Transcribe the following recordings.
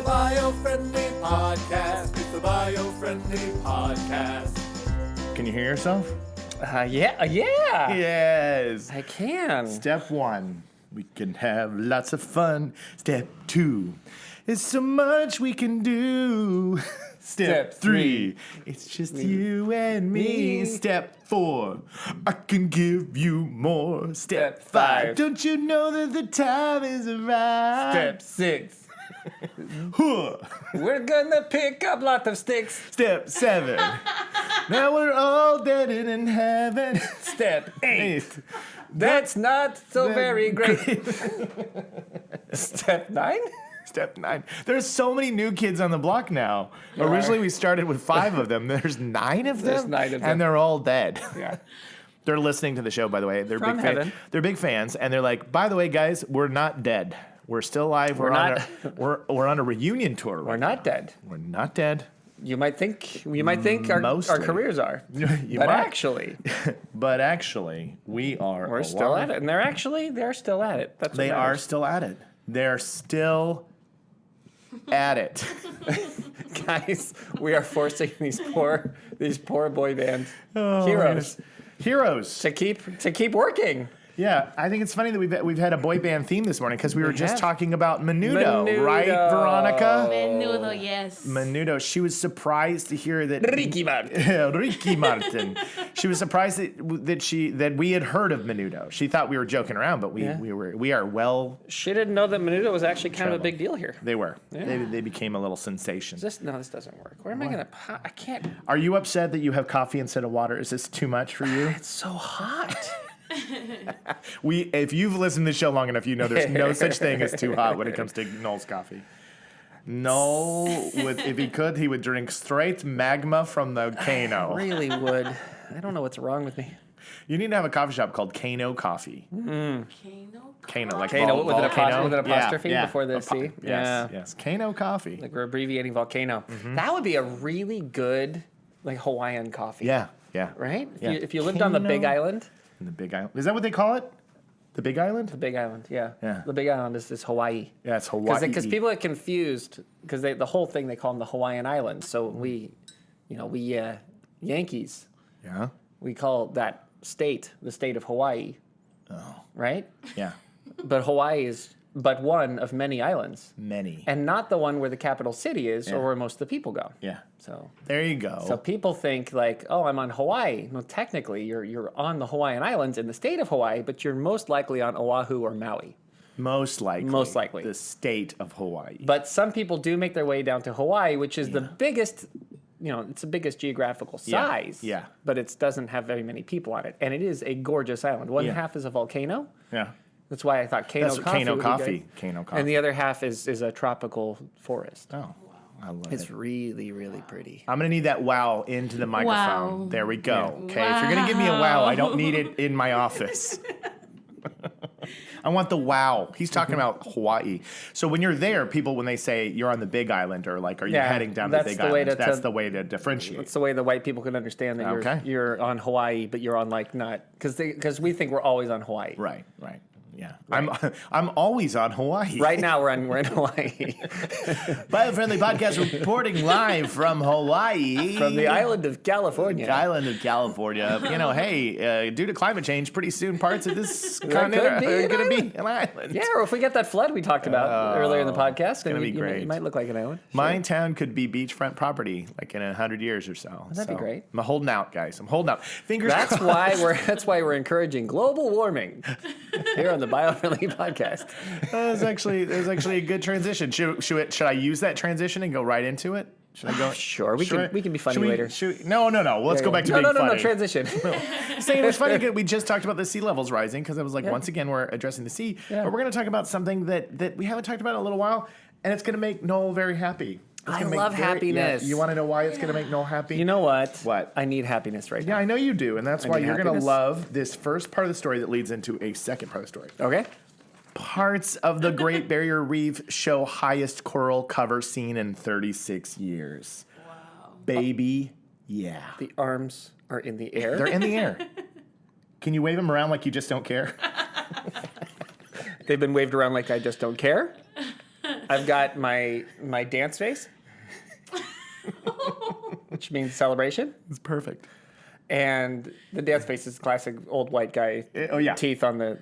the Biofriendly Podcast. It's the Biofriendly Podcast. Can you hear yourself? Yeah. Yes. I can. Step 1, we can have lots of fun. Step 2, there's so much we can do. Step 3, it's just you and me. Step 4, I can give you more. Step 5, don't you know that the time is right? Step 6, we're gonna pick up lots of sticks. Step 7, now we're all dead and in heaven. Step 8, that's not so very great. Step 9? Step 9. There's so many new kids on the block now. Originally, we started with 5 of them. There's 9 of them. There's 9 of them. And they're all dead. Yeah. They're listening to the show, by the way. They're From big heaven. They're big fans, and they're like, by the way, guys, we're not dead. We're still alive. We're on a reunion tour. We're not dead. We're not dead. You might think our Mostly. careers are. You But might. actually, we are. we're still at it. And they're still at it. That's what They are matters. still at it. They're still at it. Guys, we are forcing these poor boy band Oh, Heroes. to keep working. Yeah, I think it's funny that we've had a boy band theme this morning because we were just have. talking about Menudo, Menudo. right, Veronica? Menudo, yes. Menudo. She was surprised to hear that Ricky Martin. Ricky Martin. She was surprised that we had heard of Menudo. She thought we were joking around, but we are well. She didn't know that Menudo was actually kind of a big deal here. They were. Yeah. They became a little sensation. This doesn't work. Where am I gonna? I can't. Are you upset that you have coffee instead of water? Is this too much for you? It's so hot. If you've listened to the show long enough, you know there's no such thing as too hot when it comes to Noel's coffee. Noel, if he could, he would drink straight magma from the Kano. I really would. I don't know what's wrong with me. You need to have a coffee shop called Kano Coffee. Kano? Kano, like Kano with volcano. with an apostrophe Yeah, before the C. Yes. Kano Coffee. Like we're abbreviating volcano. That would be a really good like Hawaiian coffee. Yeah. Right? Yeah. If you lived on the Big Kano. Island. In the Big Island. Is that what they call it? The Big Island? The Big Island, yeah. Yeah. The Big Island is Hawaii. Yeah, it's Hawaii. Because people get confused because the whole thing they call them the Hawaiian Islands. So we Yankees, Yeah. we call that state the state of Hawaii. Oh. Right? Yeah. But Hawaii is but one of many islands. Many. And not the one where the capital city is Yeah. or where most of the people go. Yeah. So There you go. So people think like, oh, I'm on Hawaii. No, technically, you're on the Hawaiian Islands in the state of Hawaii, but you're most likely on Oahu or Maui. Most likely. Most likely. The state of Hawaii. But some people do make their way down to Hawaii, which is the biggest, it's the biggest geographical size. Yeah. But it doesn't have very many people on it. And it is a gorgeous island. One half is a volcano. Yeah. That's why I thought Kano That's coffee Kano would be coffee. good. Kano coffee. And the other half is a tropical forest. Oh, I love It's it. really, really pretty. I'm going to need that wow into the microphone. Wow. There we go. Okay. If you're going to give me a wow, I don't need it in my office. I want the wow. He's talking about Hawaii. So when you're there, people, when they say you're on the Big Island or like, are you heading down to the that's Big the way Island? to- That's the way to differentiate. It's the way the white people can understand that Okay. you're on Hawaii, but you're on like not because we think we're always on Hawaii. Right. Yeah. I'm always on Hawaii. Right now we're in Hawaii, Biofriendly Podcast reporting live from Hawaii. from the island of California. The island of California. Hey, due to climate change, pretty soon parts of this continent could be are an going to be an island. Yeah, or if we get that flood we talked about earlier in the podcast, then gonna be you great. might look like an island. My town could be beachfront property, like in 100 years or so. That'd be great. I'm holding out, guys. I'm holding out. Fingers That's crossed. why we're encouraging global warming here on the Biofriendly Podcast. That was actually a good transition. Should I use that transition and go right into it? Should I go? Sure, we can be funny later. No. Let's go back to being funny. No, transition. Saying it was funny because we just talked about the sea levels rising because I was like, once again, we're addressing the sea. Yeah. But we're going to talk about something that we haven't talked about in a little while, and it's going to make Noel very happy. It's I gonna make love happiness. Yeah, you want to know why it's going to make Noel happy? You know what? What? I need happiness right Yeah, now. I know you do, and that's why need you're going to happiness. love this first part of the story that leads into a second part of the story. Okay. Parts of the Great Barrier Reef show highest coral cover seen in 36 years. Wow. Baby, yeah. The arms are in the air. They're in the air. Can you wave them around like you just don't care? They've been waved around like I just don't care. I've got my dance face, which means celebration. It's perfect. And the dance face is classic old white guy. Oh, yeah. Teeth on the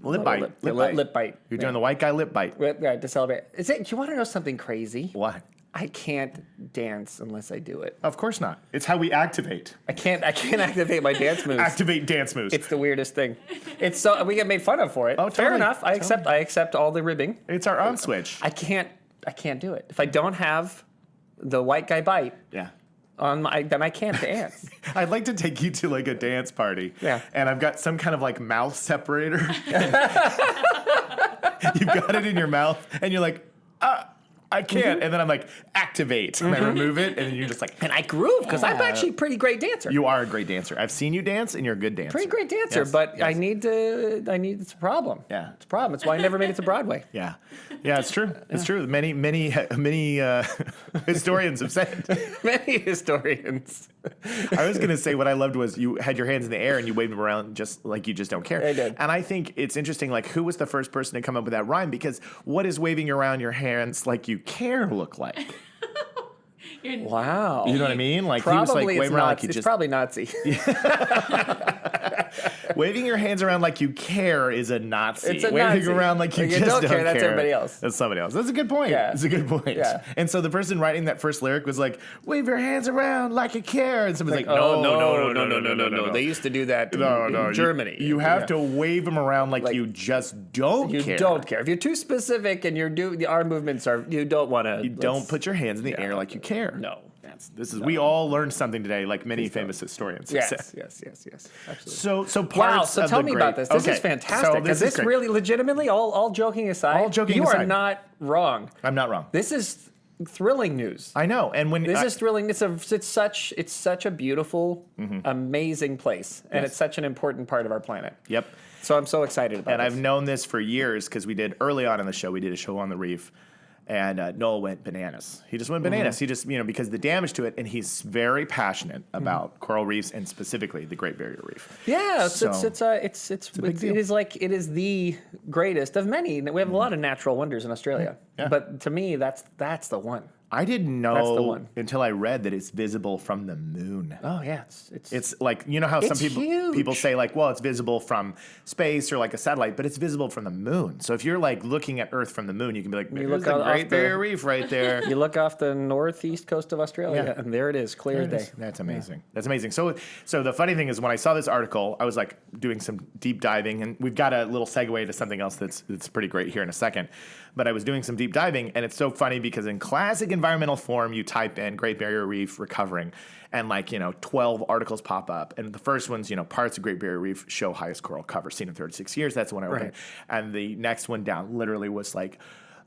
Lip bite. Lip bite. You're doing the white guy lip bite. Yeah, to celebrate. Do you want to know something crazy? What? I can't dance unless I do it. Of course not. It's how we activate. I can't activate my dance moves. Activate dance moves. It's the weirdest thing. It's so we get made fun of for it. Oh, Fair totally. enough. I accept all the ribbing. It's our on switch. I can't do it. If I don't have the white guy bite Yeah. on then I can't dance. I'd like to take you to like a dance party. Yeah. And I've got some kind of like mouth separator. You've got it in your mouth and you're like, I can't. And then I'm like, activate. And I remove it and then you're just like, And I groove because I'm actually a pretty great dancer. you are a great dancer. I've seen you dance and you're a good dancer. Pretty great dancer, Yes, but yes. it's a problem. Yeah. It's a problem. It's why I never made it to Broadway. Yeah. Yeah, it's true. It's true. Many historians have said. Many historians. I was going to say what I loved was you had your hands in the air and you waved them around just like you just don't care. I did. And I think it's interesting, like, who was the first person to come up with that rhyme? Because what does waving around your hands like you care look like? Wow. You know what I mean? Like, he was like Probably waving it's around like Nazi. you It's just... probably Nazi. Waving your hands around like you care is a Nazi. It's a Waving Nazi. around like you Like, you just don't don't care, that's everybody else. That's somebody else. That's a good point. Yeah. That's a good point. Yeah. And so the person writing that first lyric was like, wave your hands around like you care. And someone's like, Oh, no. They used to do that No, in Germany. You have to wave them around like you just don't You care. don't care. If you're too specific and the arm movements are, you don't want to. You don't put your hands in the air like you care. No. We all learned something today, like many famous historians have Yes, said. yes. Absolutely. So Wow, parts so of tell the me great- about this. This Okay, is fantastic. so Because is this great. really, legitimately, all joking aside, All joking you are aside. not wrong. I'm not wrong. This is thrilling news. I know, and when This is thrilling. It's such a beautiful, amazing place, and Yes. it's such an important part of our planet. Yep. So I'm so excited about And this. I've known this for years because we did early on in the show. We did a show on the reef, and Noel went bananas. He just went bananas. He just because the damage to it, and he's very passionate about coral reefs and specifically the Great Barrier Reef. Yeah, So, it's a big deal. it is the greatest of many. We have a lot of natural wonders in Australia, Yeah. but to me, that's the one. I didn't That's the know one. until I read that it's visible from the moon. Oh yeah, It's like, you know how some It's people huge. say like, well, it's visible from space or like a satellite, but it's visible from the moon. So if you're like looking at Earth from the moon, you can be like, there's look the out off Great the- Barrier Reef right there. you look off the northeast coast of Australia, Yeah. and there it is, clear as day. That's amazing. That's amazing. So the funny thing is when I saw this article, I was like doing some deep diving, and we've got a little segue to something else that's pretty great here in a second. But I was doing some deep diving, and it's so funny because in classic environmental form, you type in Great Barrier Reef recovering, and 12 articles pop up. And the first one's, parts of Great Barrier Reef show highest coral cover seen in 36 years. That's the one I opened. Right. And the next one down literally was like,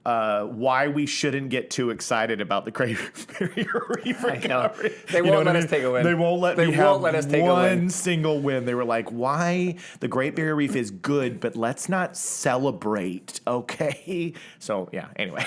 why we shouldn't get too excited about the Great Barrier Reef recovery. They You know won't what let I us mean? take a win. They won't let They me won't have let us take a win. one single win. They were like, why the Great Barrier Reef is good, but let's not celebrate, okay? So, yeah, anyway.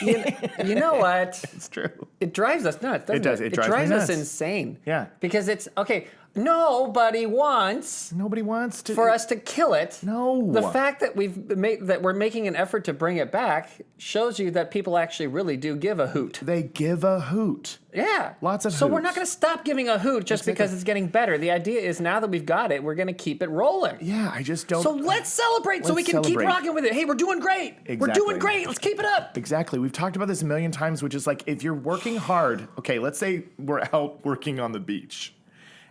You know what? It's true. It drives us nuts, doesn't it? It does. It drives me us nuts. insane. Yeah. Because it's, okay, nobody wants Nobody wants to. for us to kill it. No. The fact that we're making an effort to bring it back shows you that people actually really do give a hoot. They give a hoot. Yeah. Lots of So we're hoots. not going to stop giving a hoot just because it's getting better. The idea is now that we've got it, we're going to keep it rolling. Yeah, I just don't. So let's celebrate so we Let's can celebrate. keep rocking with it. Hey, we're doing great. We're Exactly. doing great. Let's keep it up. Exactly. We've talked about this a million times, which is like if you're working hard, okay, let's say we're out working on the beach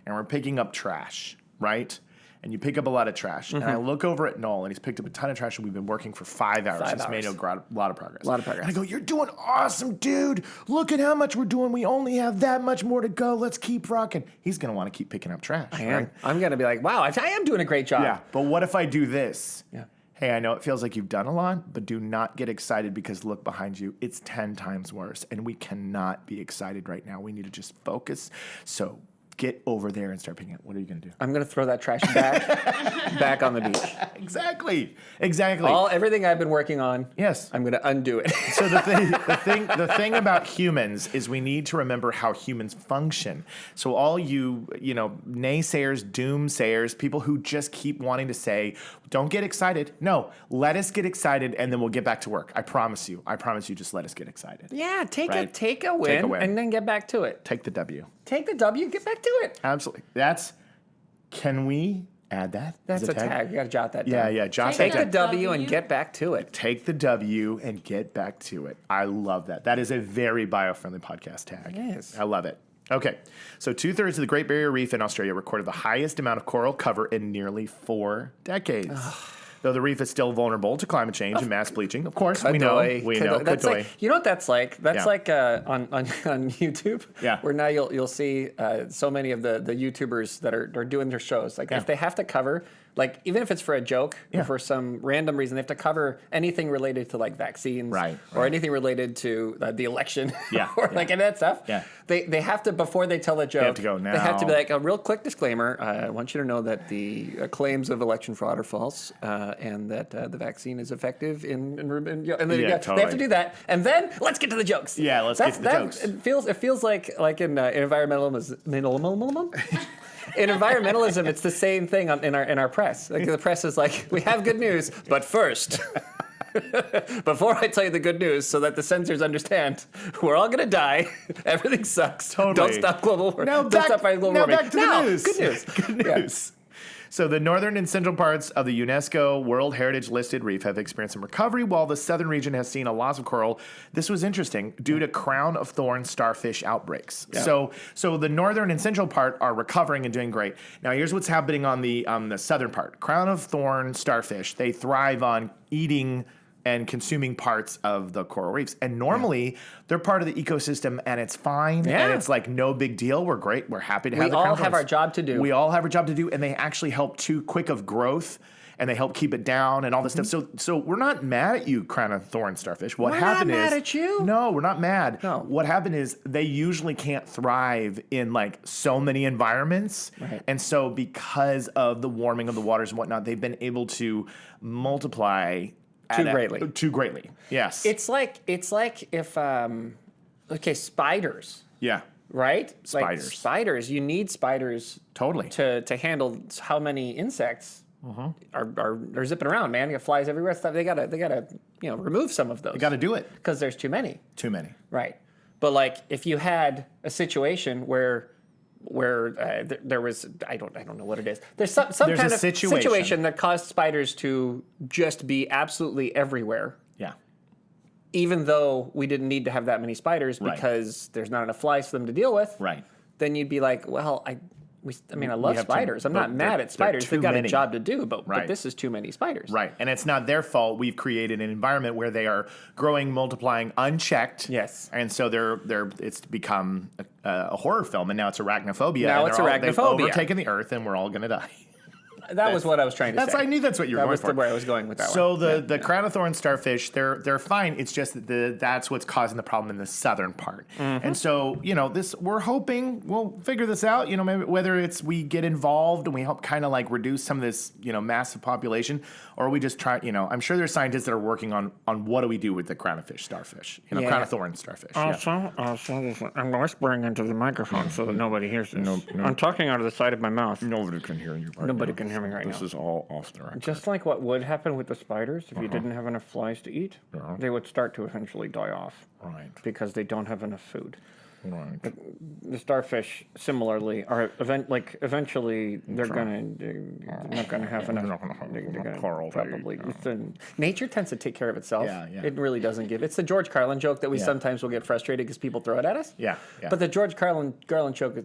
and we're picking up trash, right? And you pick up a lot of trash. And I look over at Noel and he's picked up a ton of trash and we've been working for 5 hours. 5 He's made hours. a lot of progress. A lot of progress. And I go, you're doing awesome, dude. Look at how much we're doing. We only have that much more to go. Let's keep rocking. He's going to want to keep picking up trash. I am. Right? I'm going to be like, wow, I am doing a great job. Yeah. But what if I do this? Yeah. Hey, I know it feels like you've done a lot, but do not get excited because look behind you. It's 10 times worse, and we cannot be excited right now. We need to just focus. So get over there and start picking it. What are you going to do? I'm going to throw that trash back on the beach. Exactly. Everything I've been working on. Yes. I'm going to undo it. So the thing about humans is we need to remember how humans function. So all you naysayers, doomsayers, people who just keep wanting to say, don't get excited. No, let us get excited and then we'll get back to work. I promise you. Just let us get excited. Yeah, take a win and then get back to it. Take the W. Take the W, get back to it. Absolutely. Can we add that? That's a tag. You got to jot that down. Yeah, jot that down. Take the W and get back to it. Take the W and get back to it. I love that. That is a very biofriendly podcast tag. Yes. I love it. Okay, so 2/3 of the Great Barrier Reef in Australia recorded the highest amount of coral cover in nearly 4 decades. Though the reef is still vulnerable to climate change and mass bleaching. Of course, we know. That's like, you know what that's like? That's like on YouTube, where now you'll see so many of the YouTubers that are doing their shows. Like if they have to cover, like even if it's for a joke or for some random reason, they have to cover anything related to like vaccines or anything related to the election or like any of that stuff. Yeah. They have to, before they tell the joke, they have to go now. They have to be like, a real quick disclaimer. I want you to know that the claims of election fraud are false and that the vaccine is effective and then they have to do that. And then let's get to the jokes. Yeah, let's get to the jokes. It feels like in environmentalism. In environmentalism, it's the same thing in our press. Like the press is like, we have good news, but first, before I tell you the good news, so that the censors understand, we're all gonna die. Everything sucks. Totally. Don't stop global warming. Now back to the news. Good news. Good news. So the northern and central parts of the UNESCO World Heritage listed reef have experienced some recovery, while the southern region has seen a loss of coral. This was interesting due to crown of thorn starfish outbreaks. Yeah. So the northern and central part are recovering and doing great. Now here's what's happening on the southern part. Crown of thorn starfish, they thrive on eating and consuming parts of the coral reefs. And normally, they're part of the ecosystem, and it's fine, and it's like no big deal. We're great. We're happy to have the crown. We all have our job to do. We all have our job to do, and they actually help too quick of growth, and they help keep it down and all this stuff. So we're not mad at you, crown of thorn starfish. What happened is... We're not mad at you. No, we're not mad. No. What happened is they usually can't thrive in like so many environments. Right. And so because of the warming of the waters and whatnot, they've been able to multiply... Too greatly. Yes. It's like if spiders. Yeah. Right? Spiders. Like spiders. You need spiders totally to handle how many insects are zipping around, man. You got flies everywhere. Stuff. They gotta remove some of those. You gotta do it. Because there's too many. Too many. Right. But like if you had a situation where there was, I don't know what it is. There's some kind of situation that caused spiders to just be absolutely everywhere. Yeah. Even though we didn't need to have that many spiders because there's not enough flies for them to deal with. Right. Then you'd be like, well, I love spiders. I'm not mad at spiders. They've got a job to do, but this is too many spiders. Right. And it's not their fault. We've created an environment where they are growing, multiplying unchecked. Yes. And so it's become a horror film, and now it's arachnophobia. Now it's arachnophobia. They've overtaken the earth, and we're all going to die. That was what I was trying to say. I knew that's what you were going for. Where I was going with that one. So the the crown of thorn starfish, they're fine. It's just that that's what's causing the problem in the southern part. Mm-hmm. And so we're hoping we'll figure this out. Maybe whether it's we get involved and we help kind of like reduce some of this massive population, or we just try. I'm sure there's scientists that are working on what do we do with the crown of starfish. Crown of thorn starfish. I'm whispering into the microphone so that nobody hears this. No. I'm talking out of the side of my mouth. Nobody can hear you. Nobody can hear me right now. This is all off the record. Just like what would happen with the spiders, if you didn't have enough flies to eat, they would start to eventually die off. Right. Because they don't have enough food. Right. The starfish, similarly, are eventually they're not gonna have enough. They're gonna probably. Nature tends to take care of itself. Yeah. It really doesn't give. It's the George Carlin joke that we sometimes will get frustrated because people throw it at us. Yeah. But the George Carlin joke is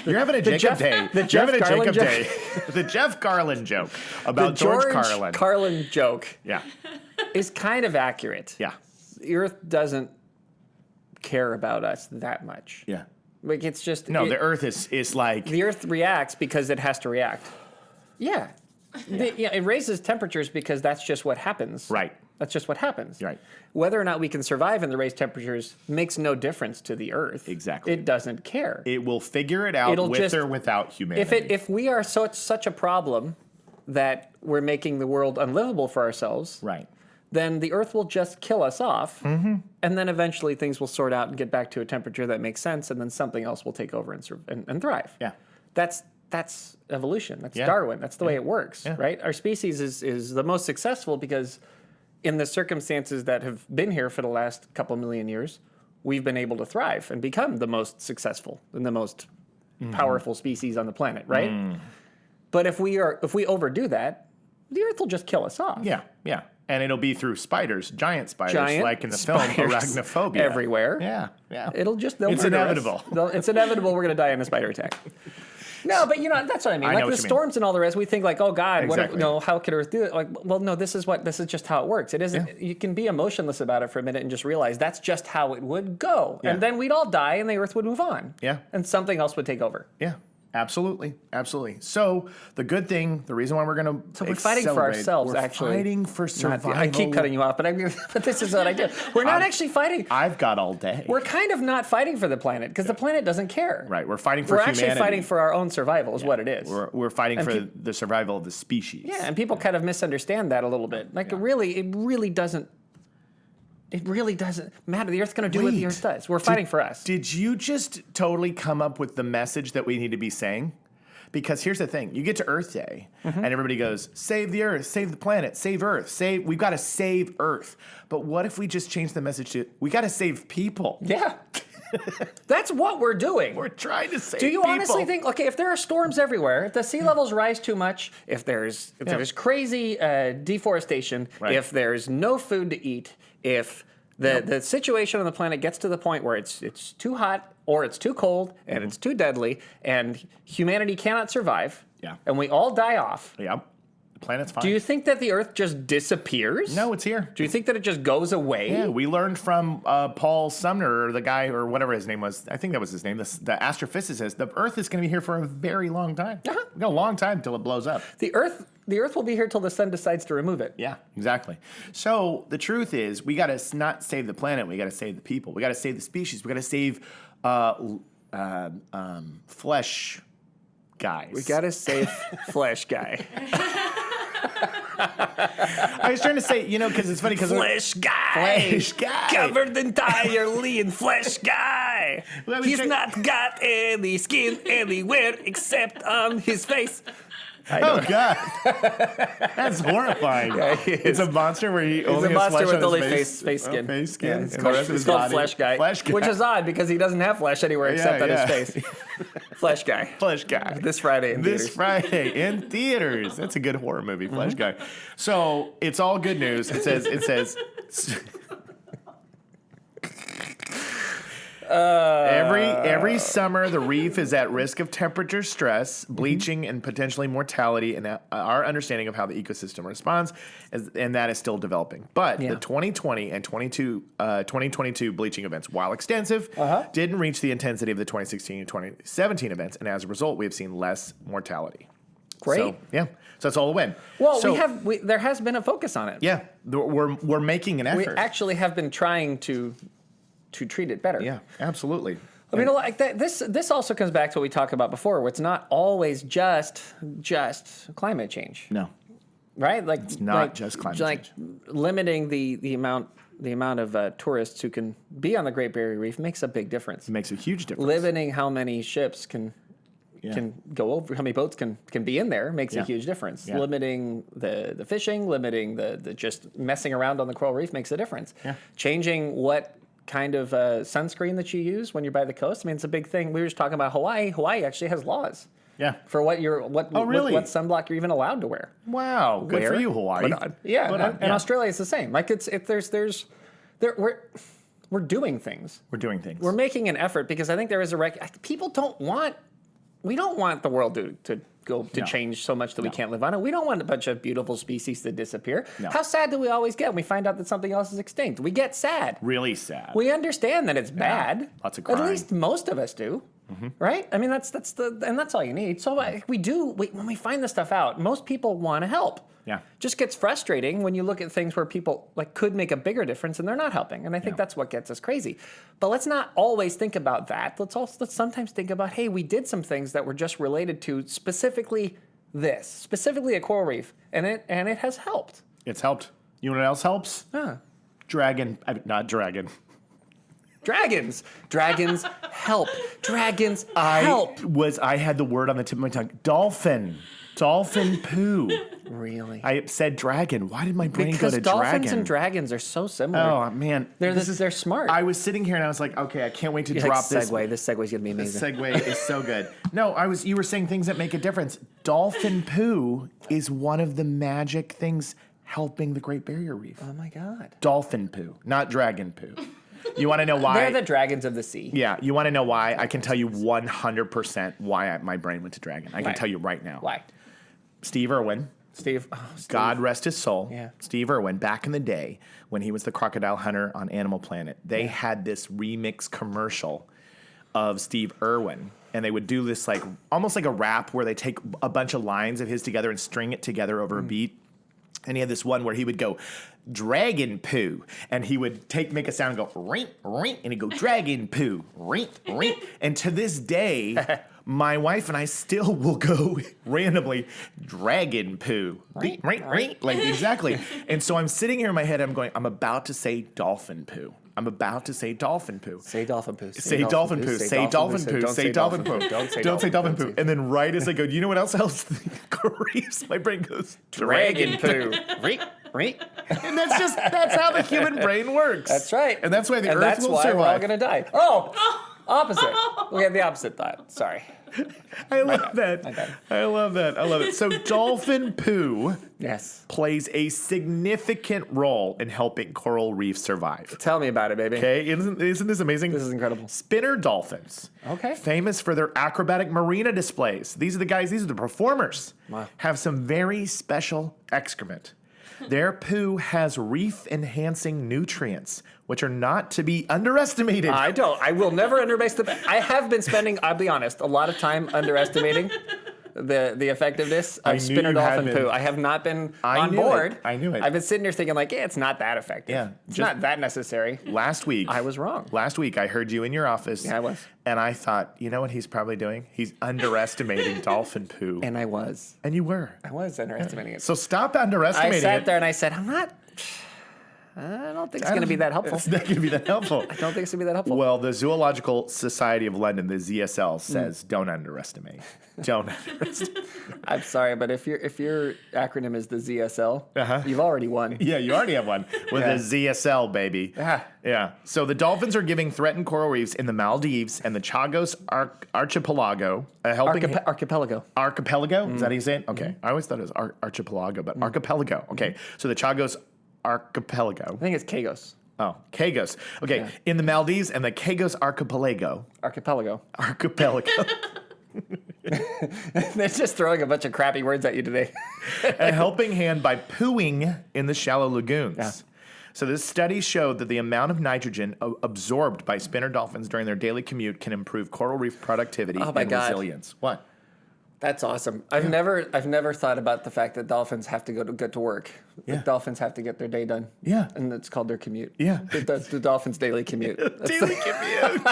You're having a Jacob day. The Jeff Carlin joke. The Jeff Carlin joke about George Carlin. Carlin joke. Yeah. Is kind of accurate. Yeah. The Earth doesn't care about us that much. Yeah. Like it's just the Earth is like the Earth reacts because it has to react. Yeah. It raises temperatures because that's just what happens. Right. That's just what happens. Right. Whether or not we can survive in the raised temperatures makes no difference to the Earth. Exactly. It doesn't care. It will figure it out with or without humanity. If we are such a problem that we're making the world unlivable for ourselves, right, then the Earth will just kill us off, and then eventually things will sort out and get back to a temperature that makes sense, and then something else will take over and thrive. Yeah. That's evolution. That's Darwin. That's the way it works, right? Our species is the most successful because in the circumstances that have been here for the last couple million years, we've been able to thrive and become the most successful and the most powerful species on the planet, right? But if we overdo that, the Earth will just kill us off. Yeah, yeah. And it'll be through spiders, giant spiders, like in the film Arachnophobia. Everywhere. Yeah, yeah. It's inevitable. It's inevitable we're going to die in a spider attack. No, but that's what I mean. Like the storms and all the rest, we think like, oh God, exactly. how could Earth do it? Like, well, no, this is just how it works. It isn't. Yeah. You can be emotionless about it for a minute and just realize that's just how it would go, and then we'd all die, and the Earth would move on. Yeah, and something else would take over. Yeah. Absolutely, absolutely. So the good thing, the reason why we're going to we're fighting for ourselves. We're fighting for survival. I keep cutting you off, but this is what I do. We're not actually fighting. I've got all day. We're kind of not fighting for the planet because the planet doesn't care. Right. We're fighting for humanity. We're actually fighting for our own survival. Is what it is. We're fighting for the survival of the species. Yeah, and people kind of misunderstand that a little bit. Like it really doesn't. It really doesn't matter. The Earth's going to do what the Earth does. We're fighting for us. Did you just totally come up with the message that we need to be saying? Because here's the thing. You get to Earth Day, and everybody goes, save the Earth, save the planet, save Earth. We've got to save Earth. But what if we just change the message to, we got to save people? Yeah. That's what we're doing. We're trying to save people. Do you honestly think, okay, if there are storms everywhere, if the sea levels rise too much, if there's crazy deforestation, if there's no food to eat, if the situation on the planet gets to the point where it's too hot or it's too cold and it's too deadly and humanity cannot survive, and we all die off. Yeah. The planet's fine. Do you think that the Earth just disappears? No, it's here. Do you think that it just goes away? Yeah, we learned from Paul Sumner, or the guy, or whatever his name was. I think that was his name. The astrophysicist. The Earth is going to be here for a very long time. We've got a long time till it blows up. The Earth will be here till the sun decides to remove it. Yeah, exactly. So the truth is, we got to not save the planet. We got to save the people. We got to save the species. We got to save flesh guys. We got to save flesh guy. I was trying to say, because it's funny because flesh guy, covered entirely in flesh guy. He's not got any skin anywhere except on his face. Oh God, that's horrifying. Yeah, it's a monster where he only has flesh with on only his face skin. Face skin. Yeah, it's called Flesh Guy, which is odd because he doesn't have flesh anywhere except on his face. Flesh Guy. Flesh Guy. This Friday in theaters. This Friday in theaters. That's a good horror movie, Flesh Guy. So it's all good news. It says. Every summer, the reef is at risk of temperature stress, bleaching, and potentially mortality. And our understanding of how the ecosystem responds, and that is still developing. But the 2020 and 2022 bleaching events, while extensive, didn't reach the intensity of the 2016 and 2017 events. And as a result, we have seen less mortality. Great. So, so that's all a win. Well, there has been a focus on it. Yeah, we're making an effort. We actually have been trying to treat it better. Yeah, absolutely. I mean, like this also comes back to what we talked about before, where it's not always just climate change. No. Right? Like it's not just climate change. Limiting the amount of tourists who can be on the Great Barrier Reef makes a big difference. It makes a huge difference. Limiting how many ships can go over, how many boats can be in there makes a huge difference. Yeah. Limiting the fishing, limiting the just messing around on the coral reef makes a difference. Yeah. Changing what kind of sunscreen that you use when you're by the coast. I mean, it's a big thing. We were just talking about Hawaii. Hawaii actually has laws. Yeah. For what sunblock you're even allowed to wear. Wow. Good for you, Hawaii. And Australia is the same. Like we're doing things. We're doing things. We're making an effort because I think there is we don't want the world to change so much that we can't live on it. We don't want a bunch of beautiful species to disappear. No. How sad do we always get when we find out that something else is extinct? We get sad. Really sad. We understand that it's bad. Lots of crying. At least most of us do. right? I mean, that's all you need. So when we find this stuff out, most people want to help. Yeah. Just gets frustrating when you look at things where people like could make a bigger difference and they're not helping. And I think that's what gets us crazy. But let's not always think about that. Let's sometimes think about, hey, we did some things that were just related to specifically a coral reef, and it has helped. It's helped. You know what else helps? Dragons help. Dragons help. I had the word on the tip of my tongue. Dolphin Poo. Really? I said dragon. Why did my brain because go to dragon? Because dolphins and dragons are so similar. Oh, man. They're smart. I was sitting here and I was like, okay, I can't wait to drop this. This segue's going to be amazing. This segue is so good. No, you were saying things that make a difference. Dolphin Poo is one of the magic things helping the Great Barrier Reef. Oh, my God. Dolphin Poo, not dragon poo. You want to know why? They're the dragons of the sea. Yeah, you want to know why? I can tell you 100% why my brain went to dragon. I can tell you right now. Why? Steve Irwin. Steve. God rest his soul. Yeah. Steve Irwin, back in the day when he was the crocodile hunter on Animal Planet, they had this remix commercial of Steve Irwin. And they would do this like almost like a rap where they take a bunch of lines of his together and string it together over a beat. And he had this one where he would go, dragon poo. And he would make a sound and go, rink, rink. And he'd go, dragon poo, rink, rink. And to this day, my wife and I still will go randomly, dragon poo, rink, rink, rink. Like, exactly. And so I'm sitting here in my head, I'm going, I'm about to say dolphin poo. I'm about to say dolphin poo. Say dolphin poo. Say dolphin poo. Say dolphin poo. Say dolphin poo. Don't say dolphin poo. And then right as I go, do you know what else the coral reefs? My brain goes, dragon poo. Reek. And that's how the human brain works. That's right. And that's why the Earth that's will why survive. We're all going to die. Oh! Opposite. We had the opposite thought. Sorry. I love that. I love it. So dolphin poo plays a significant role in helping coral reefs survive. Tell me about it, baby. Okay, isn't this amazing? This is incredible. Spinner dolphins. Okay. Famous for their acrobatic marina displays. These are the performers. Wow. Have some very special excrement. Their poo has reef-enhancing nutrients, which are not to be underestimated. I will never underestimate. I have been spending, I'll be honest, a lot of time underestimating the effectiveness of spinner dolphin poo. I have not been on board. I knew it. I've been sitting there thinking like, it's not that effective. Yeah, it's not that necessary. Last week. I was wrong. Last week, I heard you in your office. Yeah, I was. And I thought, you know what he's probably doing? He's underestimating dolphin poo. And I was. And you were. I was underestimating it. So stop underestimating it. I sat there and I said, I don't think it's going to be that helpful. It's not going to be that helpful. I don't think it's going to be that helpful. Well, the Zoological Society of London, the ZSL, says don't underestimate. Don't underestimate. I'm sorry, but if your acronym is the ZSL, you've already won. Yeah, you already have one with the ZSL, baby. Yeah. So the dolphins are giving threatened coral reefs in the Maldives and the Chagos Archipelago a helping Archipelago. Archipelago? Is that how you say it? Okay. I always thought it was archipelago, but archipelago. Okay. So the Chagos Archipelago. I think it's Chagos. Oh, Chagos. Okay. Yeah. In the Maldives and the Chagos Archipelago. Archipelago. They're just throwing a bunch of crappy words at you today. A helping hand by pooing in the shallow lagoons. Yeah. So this study showed that the amount of nitrogen absorbed by spinner dolphins during their daily commute can improve coral reef productivity and resilience. What? That's awesome. I've never thought about the fact that dolphins have to get to work. Yeah. Dolphins have to get their day done. Yeah. And it's called their commute. Yeah. That's the dolphins' daily commute. Daily commute.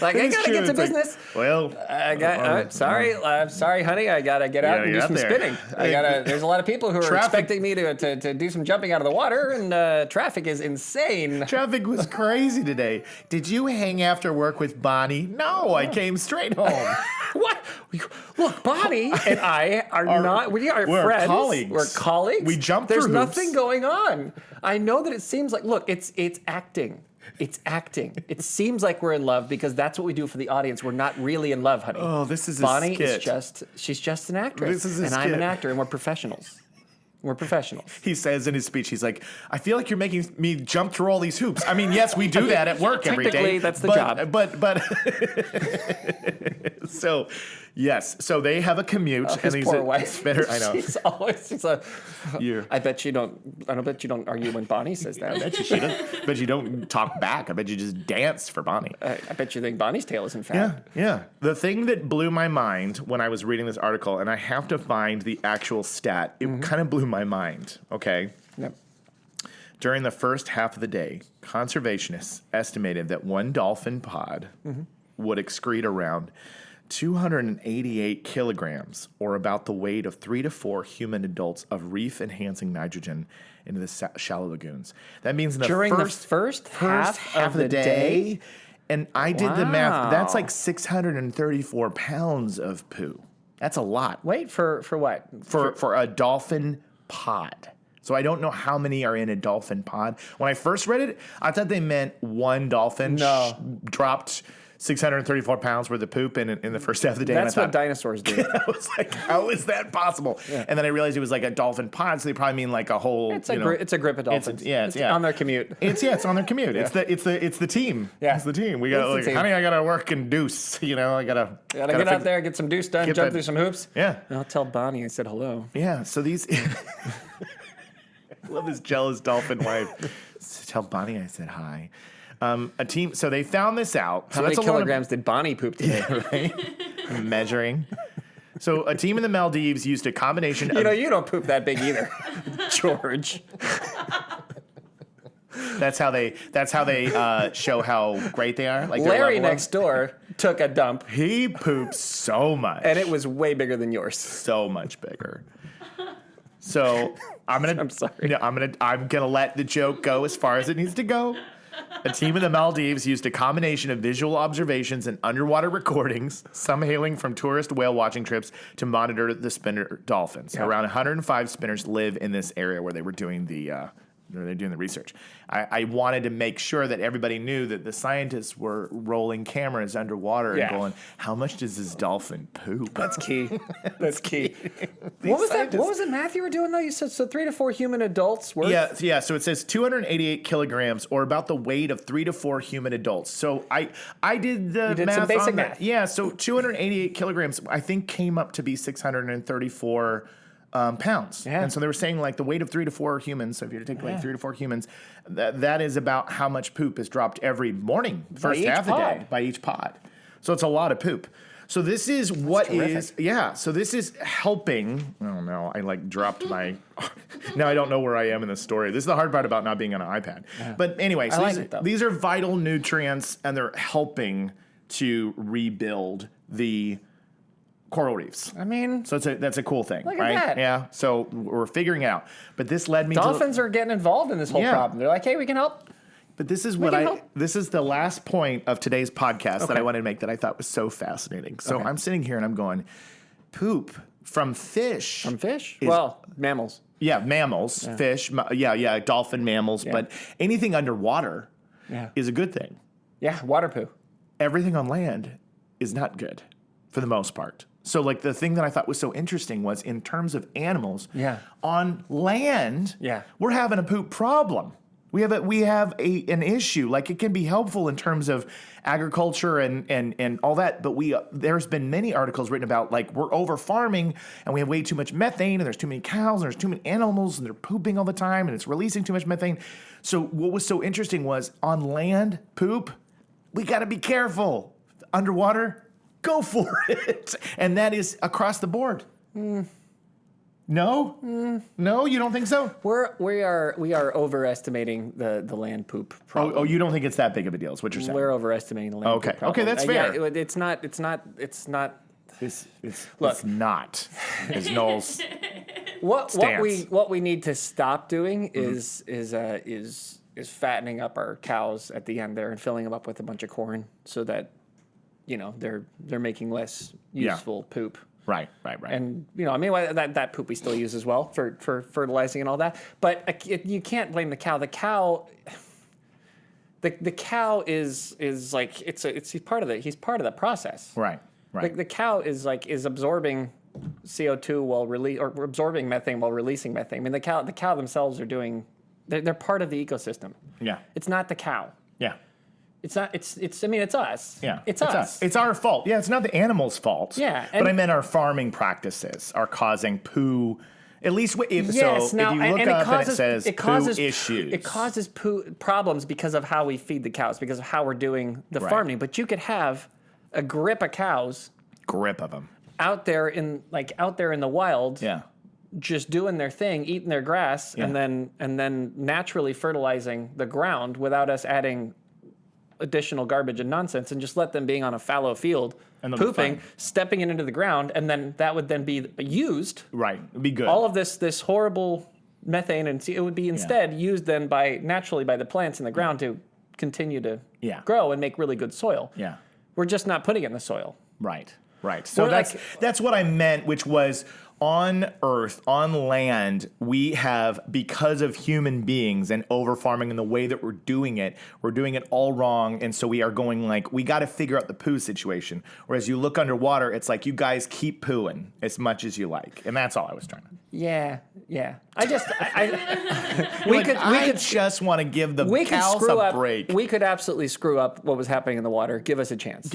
Like, I gotta get to business. I'm sorry, honey. I gotta get out and do some spinning. There's a lot of people who are expecting me to do some jumping out of the water, and traffic is insane. Traffic was crazy today. Did you hang after work with Bonnie? No, I came straight home. What? Look, Bonnie and I we're friends. Colleagues. We're colleagues. We jump There's through nothing going on. I know that it seems like, look, it's acting. It's acting. It seems like we're in love because that's what we do for the audience. We're not really in love, honey. Oh, this is Bonnie a skit. She's just an actress. This is a skit. I'm an actor, and we're professionals. We're professionals. He says in his speech, he's like, I feel like you're making me jump through all these hoops. I mean, yes, we do that at work every day. Technically, that's the job. But so Yes, so they have a commute, His poor wife. I know. She's always. I bet you don't argue when Bonnie says that. I bet you she doesn't. But you don't talk back. I bet you just dance for Bonnie. I bet you think Bonnie's tail isn't fat. Yeah. The thing that blew my mind when I was reading this article, and I have to find the actual stat, it kind of blew my mind. Okay. Yep. During the first half of the day, conservationists estimated that one dolphin pod would excrete around 288 kilograms, or about the weight of 3 to 4 human adults, of reef-enhancing nitrogen into the shallow lagoons. That means during the first half of the day? And I did the math. That's like 634 pounds of poo. That's a lot. Wait, for what? For a dolphin pod. So I don't know how many are in a dolphin pod. When I first read it, I thought they meant one dolphin dropped 634 pounds worth of poop in the first half of the day. That's what dinosaurs do. I was like, how is that possible? Yeah. And then I realized it was like a dolphin pod, so they probably mean like a whole. It's a grip of dolphins. It's on their commute. It's on their commute. Yeah. It's the team. Yeah. It's the team. We got honey, I gotta work and deuce. I gotta get out there, get some deuce done, jump through some hoops. Yeah. And I'll tell Bonnie I said hello. Yeah. So these. I love this jealous dolphin wife. Tell Bonnie I said hi. A team. So they found this out. How many kilograms did Bonnie poop today? Right? Measuring. So a team in the Maldives used a combination of... you don't poop that big either, George. That's how they show how great they are. Like Larry next door took a dump. He poops so much. And it was way bigger than yours. So much bigger. So I'm sorry. I'm gonna let the joke go as far as it needs to go. A team in the Maldives used a combination of visual observations and underwater recordings, some hailing from tourist whale watching trips, to monitor the spinner dolphins. Yeah. Around 105 spinners live in this area where they were doing the research. I wanted to make sure that everybody knew that the scientists were rolling cameras underwater and going, how much does this dolphin poop? That's key. That's key. What was the math you were doing, though? You said 3 to 4 human adults worth? Yeah. So it says 288 kilograms, or about the weight of 3 to 4 human adults. So I did the math. Some basic math. Yeah, so 288 kilograms, I think, came up to be 634 pounds. Yeah. And so they were saying like the weight of 3 to 4 humans. So if you were to take like 3 to 4 humans, that is about how much poop is dropped every morning, first half of the day, by each pod. So it's a lot of poop. So this is so this is helping. Oh no, I like dropped my, now I don't know where I am in the story. This is the hard part about not being on an iPad. Yeah. But anyway, so these are vital nutrients, and they're helping to rebuild the coral reefs. I mean, so that's a cool thing, look right? At that. Yeah. So we're figuring it out. But this led me Dolphins are getting involved in this whole problem. They're like, hey, we can help. But this is this is the last point of today's podcast that I wanted to make that I thought was so fascinating. So I'm sitting here and I'm going, poop from fish. From fish? Mammals. Yeah, mammals, fish. Yeah, dolphin mammals. Yeah. But anything underwater is a good thing. Yeah, water poo. Everything on land is not good for the most part. So, like, the thing that I thought was so interesting was in terms of animals, on land, we're having a poop problem. We have an issue. Like, it can be helpful in terms of agriculture and all that, but there's been many articles written about, like, we're over farming and we have way too much methane, and there's too many cows and there's too many animals and they're pooping all the time and it's releasing too much methane. So what was so interesting was on land poop, we got to be careful. Underwater, go for it. And that is across the board. No? No, you don't think so? We are overestimating the land poop problem. Oh, you don't think it's that big of a deal? Is what you're saying? We're overestimating the land poop problem. Okay, that's fair. Yeah, it's not. It's not. As Noel's what we need to stop doing is fattening up our cows at the end there and filling them up with a bunch of corn so that they're making less useful poop. Right. And that poop we still use as well for fertilizing and all that. But you can't blame the cow. The cow is like he's part of the process. Right. The cow is absorbing CO2 or absorbing methane while releasing methane. I mean, the cow themselves are they're part of the ecosystem. Yeah. It's not the cow. Yeah. It's not. It's. I mean, it's us. Yeah, It's us. It's our fault. Yeah, it's not the animal's fault. Yeah, but I meant our farming practices are causing poo. At least if you look up and it says poo issues. It causes poo problems because of how we feed the cows, because of how we're doing the farming. But you could have a grip of cows. Grip of them. Out there in the wild. Yeah. Just doing their thing, eating their grass, and then naturally fertilizing the ground without us adding additional garbage and nonsense, and just let them being on a fallow field, pooping, stepping it into the ground, and then that would then be used. Right, it'd be good. All of this horrible methane, and it would be instead used then naturally by the plants in the ground to continue to grow and make really good soil. Yeah, we're just not putting it in the soil. Right. So that's what I meant, which was on Earth, on land, we have, because of human beings and over farming and the way that we're doing it all wrong. And so we are going like, we got to figure out the poo situation. Whereas you look underwater, it's like, you guys keep pooing as much as you like. And that's all I was trying to. Yeah. I just want to give the cows a break. We could absolutely screw up what was happening in the water. Give us a chance.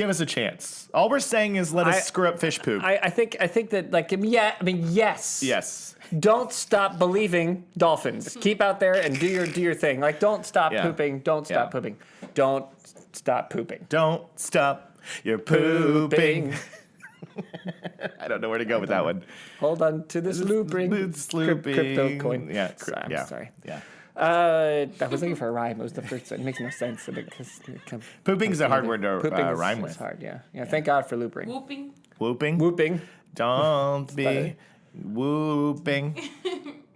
All we're saying is let us screw up fish poop. I think that yes. Yes. Don't stop believing dolphins. Keep out there and do your thing. Like, don't stop pooping. Don't stop pooping. Don't stop pooping. Don't stop your pooping. I don't know where to go with that one. Hold on to this looping crypto coin. Yeah. I'm sorry. Yeah. I was looking for a rhyme. It was the first. It makes no sense. Pooping is a hard word to rhyme with. It's hard. Yeah. Thank God for looping. Whooping. Don't be whooping.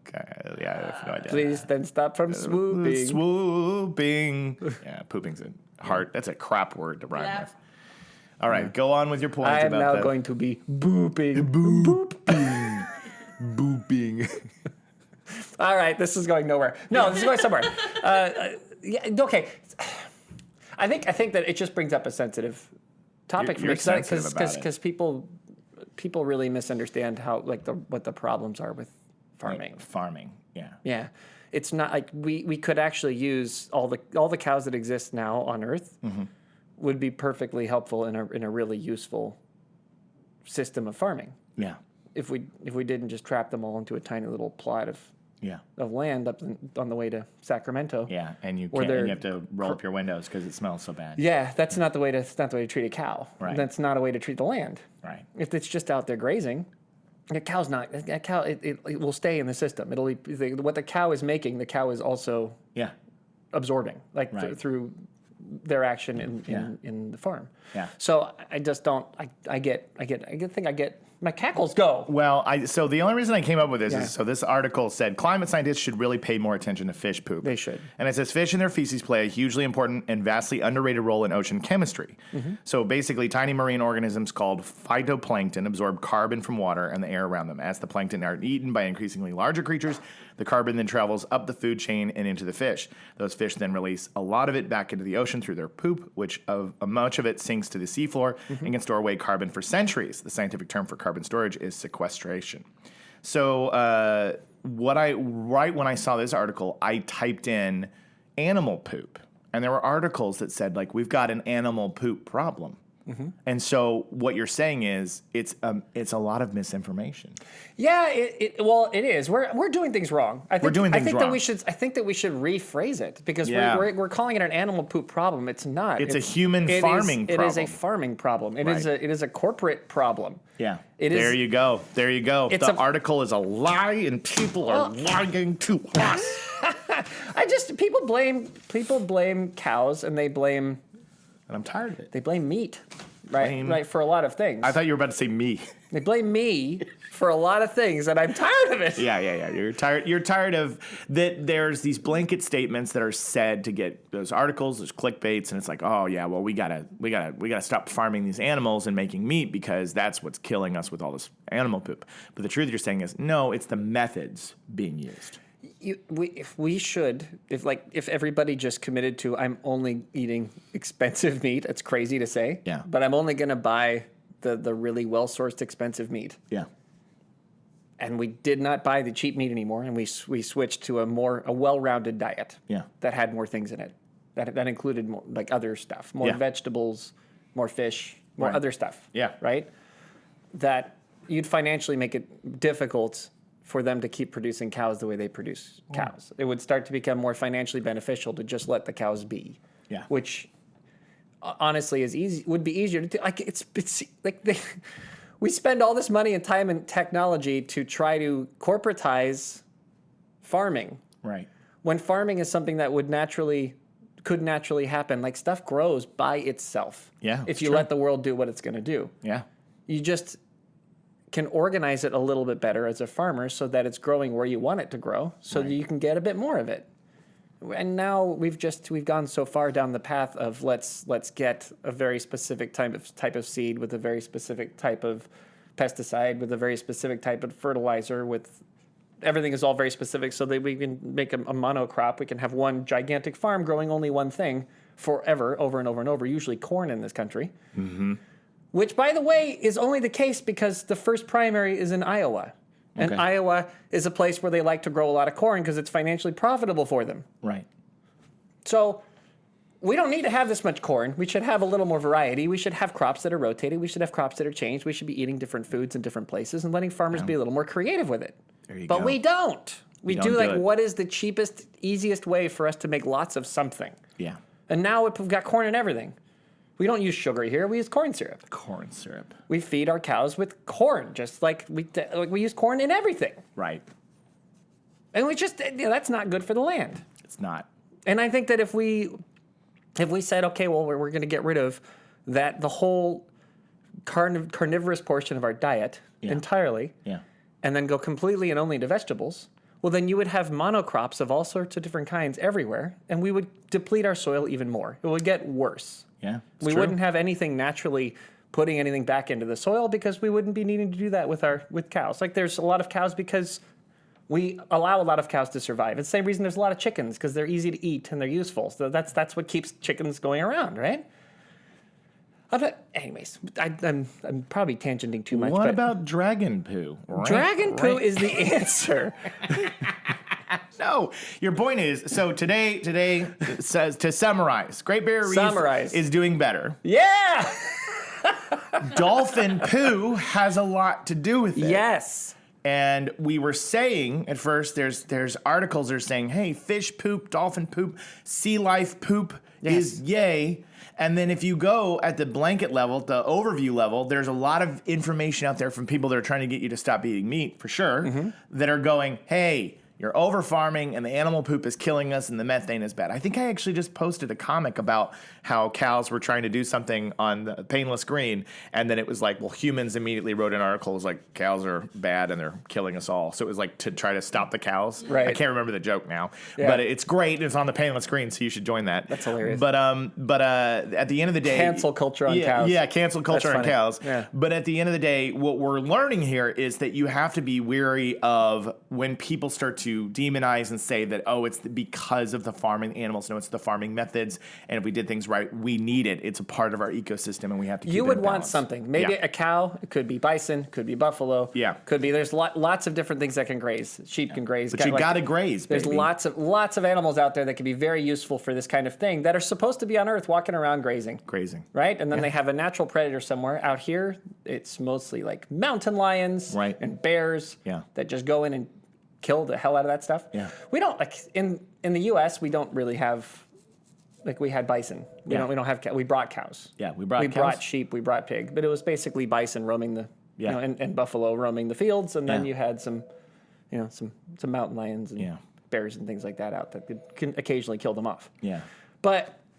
Okay, I have no idea. Please then stop from swooping. Swooping. Yeah, pooping's that's a crap word to rhyme with. All right, go on with your point I am now going to be booping. Booping. All right, this is going nowhere. No, this is going somewhere. Okay. I think that it just brings up a sensitive topic for me because people really misunderstand how what the problems are with farming. Farming, yeah. Yeah, it's not like we could actually use all the cows that exist now on Earth would be perfectly helpful in a really useful system of farming. Yeah. If we didn't just trap them all into a tiny little plot of land up on the way to Sacramento. Yeah, and you have to roll up your windows because it smells so bad. Yeah, that's not the way to treat a cow. Right. That's not a way to treat the land. Right. If it's just out there grazing, it will stay in the system. It'll be what the cow is making. The cow is also absorbing through their action in the farm. Yeah. So I just don't. I think I get. My cackles go. Well, so the only reason I came up with this is this article said climate scientists should really pay more attention to fish poop. They should. And it says fish and their feces play a hugely important and vastly underrated role in ocean chemistry. Mm-hmm. So basically, tiny marine organisms called phytoplankton absorb carbon from water and the air around them. As the plankton are eaten by increasingly larger creatures, the carbon then travels up the food chain and into the fish. Those fish then release a lot of it back into the ocean through their poop, which much of it sinks to the seafloor and can store away carbon for centuries. The scientific term for carbon storage is sequestration. So right when I saw this article, I typed in animal poop. And there were articles that said, like, we've got an animal poop problem. Mm-hmm. And so what you're saying is it's a lot of misinformation. Yeah, it is. We're doing things wrong. I think that we should rephrase it because we're calling it an animal poop problem. It's not. It's a human farming problem. It is a farming problem. It is a corporate problem. Yeah. There you go. The article is a lie, and people are lying to us. People blame cows, and they blame. And I'm tired of it. They blame meat, right, for a lot of things. I thought you were about to say me. They blame me for a lot of things, and I'm tired of it. Yeah. You're tired of that. There's these blanket statements that are said to get those articles, those clickbaits, and it's like, oh yeah, well we gotta stop farming these animals and making meat because that's what's killing us with all this animal poop. But the truth you're saying is no, it's the methods being used. If everybody just committed to, I'm only eating expensive meat. It's crazy to say. Yeah. But I'm only going to buy the really well-sourced expensive meat. Yeah. And we did not buy the cheap meat anymore, and we switched to a well-rounded diet. Yeah. That had more things in it. that included more, like other stuff, more vegetables, more fish, more other stuff. Yeah. Right? That you'd financially make it difficult for them to keep producing cows the way they produce cows. It would start to become more financially beneficial to just let the cows be. Yeah. Which honestly would be easier to do. Like it's like we spend all this money and time and technology to try to corporatize farming. Right. When farming is something that could naturally happen. Like stuff grows by itself. Yeah. If you let the world do what it's going to do. Yeah. You just can organize it a little bit better as a farmer so that it's growing where you want it to grow so that you can get a bit more of it. And now we've gone so far down the path of let's get a very specific type of seed with a very specific type of pesticide with a very specific type of fertilizer with everything is all very specific so that we can make a monocrop. We can have one gigantic farm growing only one thing forever, over and over and over, usually corn in this country. Mm-hmm. Which, by the way, is only the case because the first primary is in Iowa. And Iowa is a place where they like to grow a lot of corn because it's financially profitable for them. Right. So we don't need to have this much corn. We should have a little more variety. We should have crops that are rotated. We should have crops that are changed. We should be eating different foods in different places and letting farmers be a little more creative with it. There you but go. we don't. We don't do it. what is the cheapest, easiest way for us to make lots of something. Yeah. And now we've got corn and everything. We don't use sugar here. We use corn syrup. Corn syrup. We feed our cows with corn, just like we use corn in everything. Right. And that's not good for the land. It's not. And I think that if we said, okay, well, we're going to get rid of that, the whole carnivorous portion of our diet entirely, and then go completely and only to vegetables, well, then you would have monocrops of all sorts of different kinds everywhere, and we would deplete our soil even more. It would get worse. Yeah, we wouldn't have anything naturally putting anything back into the soil because we wouldn't be needing to do that with cows. Like there's a lot of cows because we allow a lot of cows to survive. It's the same reason there's a lot of chickens because they're easy to eat and they're useful. So that's what keeps chickens going around, right? Anyways, I'm probably tangenting too much. What about dragon poo? Dragon poo is the answer. No, your point is, so today it says, to summarize, Great Barrier Reef is doing better. Yeah! Dolphin poo has a lot to do with it. Yes. And we were saying at first, there's articles that are saying, hey, fish poop, dolphin poop, sea life poop is yay. And then if you go at the blanket level, the overview level, there's a lot of information out there from people that are trying to get you to stop eating meat, for sure, that are going, hey, you're over farming and the animal poop is killing us and the methane is bad. I think I actually just posted a comic about how cows were trying to do something on the Painless Green, and then it was like, well, humans immediately wrote an article. It was like, cows are bad and they're killing us all. So it was like to try to stop the cows. Right. I can't remember the joke now, but it's great. It's on the Painless Green, so you should join that. That's hilarious. But at the end of the day, cancel culture on cows. Yeah, cancel culture on cows. Yeah. But at the end of the day, what we're learning here is that you have to be wary of when people start to demonize and say that, oh, it's because of the farming animals. No, it's the farming methods. And if we did things right, we need it. It's a part of our ecosystem and we have to keep it in You would want balance. something. Maybe a cow. It could be bison. Could be buffalo. Yeah. Could be. There's lots of different things that can graze. Sheep can graze. But you got to graze, There's baby. lots of animals out there that can be very useful for this kind of thing that are supposed to be on Earth walking around grazing. Right? And then they have a natural predator somewhere. Out here, it's mostly like mountain lions and bears that just go in and kill the hell out of that stuff. Yeah. We don't, like, in the U.S., we don't really have, like, we had bison. We don't have, we brought cows. Yeah, we brought cows. We brought sheep, we brought pig. But it was basically bison roaming the, and buffalo roaming the fields. And then you had some mountain lions and bears and things like that out that can occasionally kill them off. Yeah.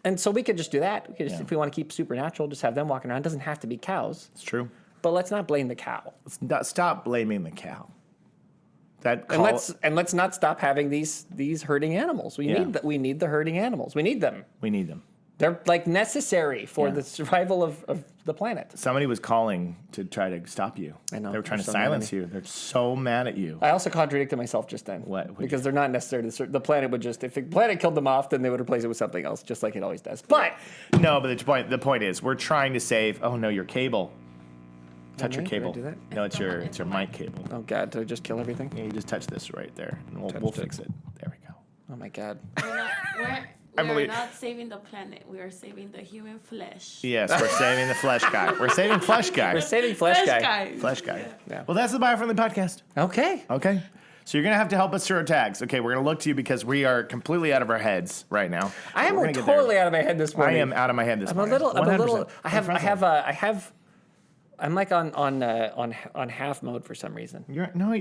And so we could just do that. We could just, if we want to keep supernatural, just have them walking around. It doesn't have to be cows. It's true. But let's not blame the cow. Stop blaming the cow. And let's not stop having these herding animals. We need the herding animals. We need them. We need them. They're like necessary for the survival of the planet. Somebody was calling to try to stop you. I know. They were trying to silence you. They're so mad at you. I also contradicted myself just then. What? Because they're not necessary. The planet would just, if the planet killed them off, then they would replace it with something else, just like it always does. But no, but the point is, we're trying to save. Oh no, your cable. Touch your cable. Did I do that? No, it's your mic cable. Oh God, did I just kill everything? Yeah, you just touch this right there, and we'll fix it. There we go. Oh my God. We're not saving the planet. We are saving the human flesh. Yes, we're saving the flesh guy. We're saving flesh guy. We're saving flesh guy. Flesh guy. Yeah. Well, that's the Biofriendly podcast. Okay. So you're going to have to help us through our tags. Okay, we're going to look to you because we are completely out of our heads right now. I am totally out of my head this morning. I am out of my head this morning. I'm a little. I'm like on half mode for some reason.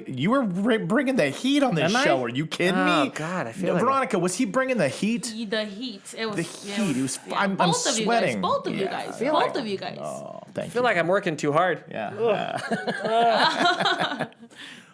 You were bringing the heat on this show. Are you kidding me? Oh God, I feel Veronica, was he bringing the heat? The heat. It was the heat. It was. I'm both sweating. Both of you guys. Both of you guys. Oh, thank you. I feel like I'm working too hard. Yeah.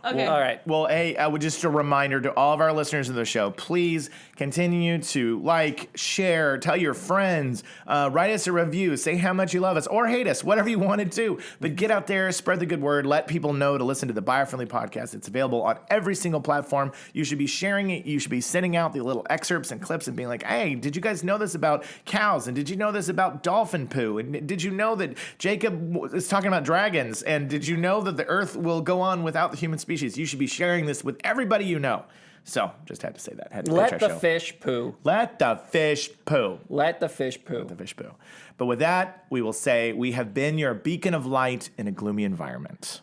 Okay. All right. Well, hey, just a reminder to all of our listeners of the show, please continue to like, share, tell your friends, write us a review, say how much you love us or hate us, whatever you want to do. But get out there, spread the good word, let people know to listen to the Biofriendly podcast. It's available on every single platform. You should be sharing it. You should be sending out the little excerpts and clips and being like, hey, did you guys know this about cows? And did you know this about dolphin poo? And did you know that Jacob is talking about dragons? And did you know that the earth will go on without the human species? You should be sharing this with everybody you know. So, just had to say that. Let the fish poo. Let the fish poo. Let the fish poo. Let the fish poo. But with that, we will say we have been your beacon of light in a gloomy environment.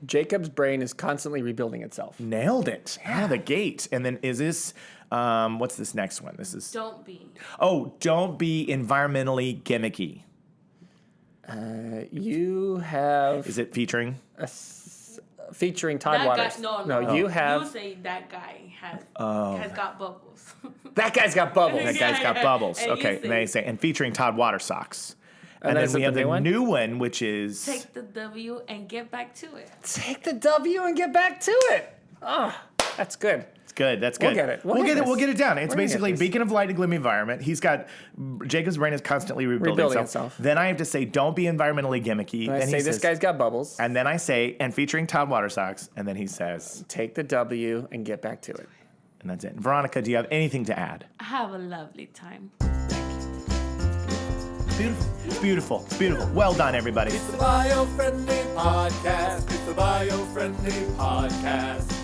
Jacob's brain is constantly rebuilding itself. Nailed it. Out of the gate. And then is this, what's this next one? This is... Don't be. Oh, don't be environmentally gimmicky. You have... Is it featuring... Featuring Todd that Waters. Guy, no. You have. You say that guy has got bubbles. That guy's got bubbles. That guy's got bubbles. Okay, and they say, and featuring Todd Water Socks. And then we have the new one, which is... Take the W and get back to it. Take the W and get back to it. Oh, that's good. It's good. That's good. We'll get it. We'll get it down. It's basically beacon of light in a gloomy environment. He's got... Jacob's brain is constantly rebuilding itself. Then I have to say, don't be environmentally gimmicky. Then I say, this guy's got bubbles. And then I say, and featuring Todd Water Socks. And then he says... Take the W and get back to it. And that's it. Veronica, do you have anything to add? Have a lovely time. Beautiful. Well done, everybody. It's the Biofriendly podcast. It's the Biofriendly podcast.